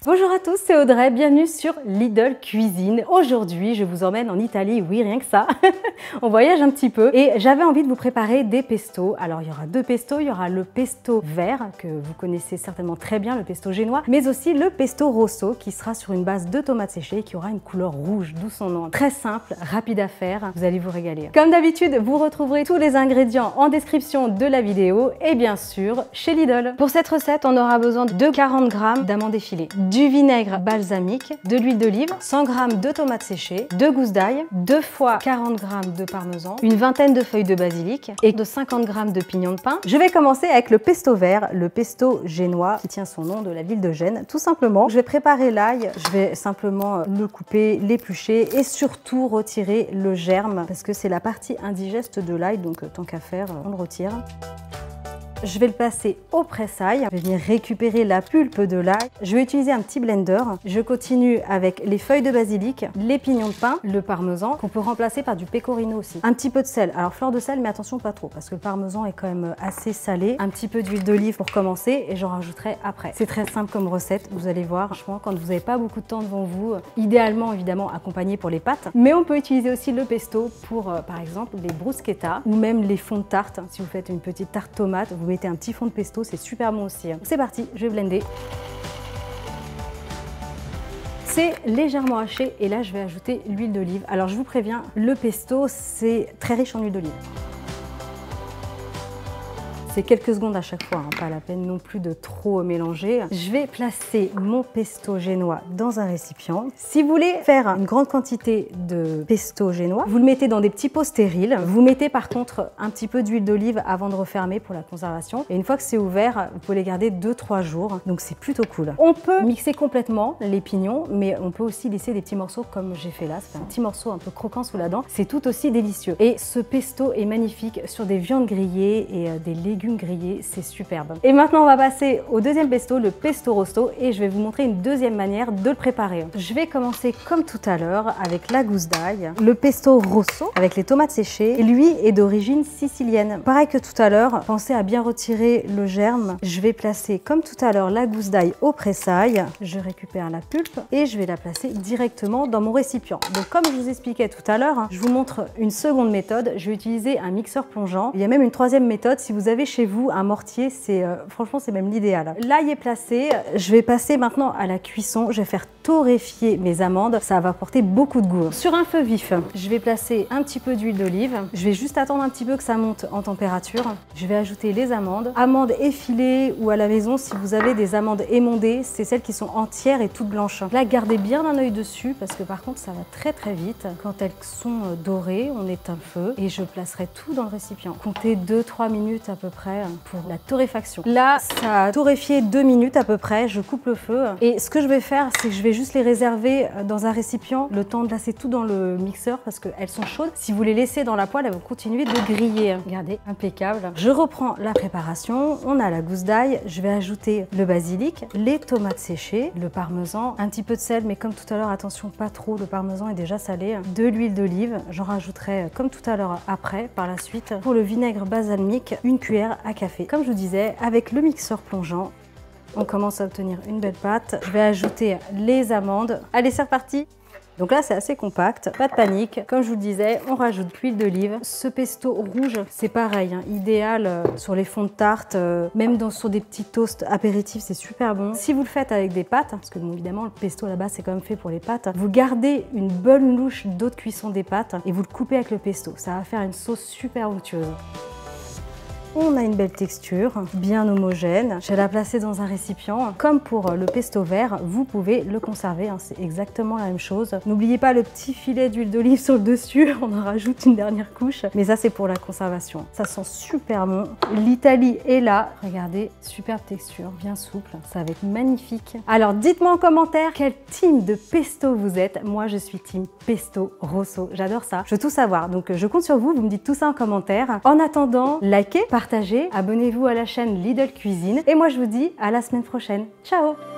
Bonjour à tous, c'est Audrey, bienvenue sur Lidl Cuisine. Aujourd'hui, je vous emmène en Italie, oui, rien que ça. On voyage un petit peu et j'avais envie de vous préparer des pestos. Alors, il y aura deux pestos, il y aura le pesto vert, que vous connaissez certainement très bien, le pesto génois, mais aussi le pesto rosso, qui sera sur une base de tomates séchées, qui aura une couleur rouge, d'où son nom. Très simple, rapide à faire, vous allez vous régaler. Comme d'habitude, vous retrouverez tous les ingrédients en description de la vidéo et bien sûr, chez Lidl. Pour cette recette, on aura besoin de 40 g d'amandes effilées, du vinaigre balsamique, de l'huile d'olive, 100 g de tomates séchées, 2 gousses d'ail, 2 fois 40 g de parmesan, une vingtaine de feuilles de basilic et de 50 g de pignons de pain. Je vais commencer avec le pesto vert, le pesto génois qui tient son nom de la ville de Gênes. Tout simplement, je vais préparer l'ail, je vais simplement le couper, l'éplucher et surtout retirer le germe parce que c'est la partie indigeste de l'ail, donc tant qu'à faire, on le retire. Je vais le passer au presse-ail. Je vais venir récupérer la pulpe de l'ail. Je vais utiliser un petit blender. Je continue avec les feuilles de basilic, les pignons de pain, le parmesan, qu'on peut remplacer par du pecorino aussi. Un petit peu de sel. Alors fleur de sel, mais attention pas trop, parce que le parmesan est quand même assez salé. Un petit peu d'huile d'olive pour commencer et j'en rajouterai après. C'est très simple comme recette, vous allez voir. Franchement, quand vous n'avez pas beaucoup de temps devant vous, idéalement évidemment accompagné pour les pâtes, mais on peut utiliser aussi le pesto pour par exemple les bruschetta ou même les fonds de tarte. Si vous faites une petite tarte tomate, vous mettez un petit fond de pesto, c'est super bon aussi. C'est parti, je vais blender. C'est légèrement haché et là je vais ajouter l'huile d'olive. Alors je vous préviens, le pesto c'est très riche en huile d'olive. C'est quelques secondes à chaque fois, hein, pas la peine non plus de trop mélanger. Je vais placer mon pesto génois dans un récipient. Si vous voulez faire une grande quantité de pesto génois, vous le mettez dans des petits pots stériles. Vous mettez par contre un petit peu d'huile d'olive avant de refermer pour la conservation. Et une fois que c'est ouvert, vous pouvez les garder 2-3 jours. Donc c'est plutôt cool. On peut mixer complètement les pignons, mais on peut aussi laisser des petits morceaux comme j'ai fait là. C'est un petit morceau un peu croquant sous la dent. C'est tout aussi délicieux. Et ce pesto est magnifique sur des viandes grillées et des légumes grillés, c'est superbe. Et maintenant on va passer au deuxième pesto, le pesto rosso, et je vais vous montrer une deuxième manière de le préparer. Je vais commencer comme tout à l'heure avec la gousse d'ail, le pesto rosso avec les tomates séchées. Lui est d'origine sicilienne. Pareil que tout à l'heure, pensez à bien retirer le germe. Je vais placer comme tout à l'heure la gousse d'ail au presse-ail. Je récupère la pulpe et je vais la placer directement dans mon récipient. Donc comme je vous expliquais tout à l'heure, je vous montre une seconde méthode. Je vais utiliser un mixeur plongeant. Il y a même une troisième méthode. Si vous avez chez vous un mortier, c'est franchement c'est même l'idéal. L'ail est placé, je vais passer maintenant à la cuisson. Je vais faire torréfier mes amandes, ça va apporter beaucoup de goût. Sur un feu vif, je vais placer un petit peu d'huile d'olive. Je vais juste attendre un petit peu que ça monte en température. Je vais ajouter les amandes. Amandes effilées ou à la maison, si vous avez des amandes émondées, c'est celles qui sont entières et toutes blanches. Là, gardez bien un œil dessus parce que par contre, ça va très très vite. Quand elles sont dorées, on éteint le feu et je placerai tout dans le récipient. Comptez 2-3 minutes à peu près pour la torréfaction. Là, ça a torréfié 2 minutes à peu près. Je coupe le feu et ce que je vais faire, c'est que je vais juste les réserver dans un récipient le temps de lasser tout dans le mixeur parce qu'elles sont chaudes. Si vous les laissez dans la poêle, elles vont continuer de griller. Regardez, impeccable. Je reprends la préparation. On a la gousse d'ail. Je vais ajouter le basilic, les tomates séchées, le parmesan, un petit peu de sel, mais comme tout à l'heure, attention, pas trop. Le parmesan est déjà salé. De l'huile d'olive. J'en rajouterai comme tout à l'heure après, par la suite. Pour le vinaigre balsamique, une cuillère à café. Comme je vous disais, avec le mixeur plongeant, on commence à obtenir une belle pâte. Je vais ajouter les amandes. Allez, c'est reparti! Donc là, c'est assez compact, pas de panique. Comme je vous le disais, on rajoute l'huile d'olive. Ce pesto rouge, c'est pareil, hein, idéal sur les fonds de tarte, même sur des petits toasts apéritifs, c'est super bon. Si vous le faites avec des pâtes, parce que bon, évidemment, le pesto là-bas, c'est quand même fait pour les pâtes, vous gardez une bonne louche d'eau de cuisson des pâtes et vous le coupez avec le pesto. Ça va faire une sauce super onctueuse. On a une belle texture, bien homogène. Je vais la placer dans un récipient. Comme pour le pesto vert, vous pouvez le conserver, hein, c'est exactement la même chose. N'oubliez pas le petit filet d'huile d'olive sur le dessus, on en rajoute une dernière couche. Mais ça, c'est pour la conservation. Ça sent super bon. L'Italie est là. Regardez, superbe texture, bien souple. Ça va être magnifique. Alors, dites-moi en commentaire quel team de pesto vous êtes. Moi, je suis team pesto rosso. J'adore ça. Je veux tout savoir. Donc, je compte sur vous. Vous me dites tout ça en commentaire. En attendant, likez, partagez, abonnez-vous à la chaîne Lidl Cuisine et moi je vous dis à la semaine prochaine. Ciao!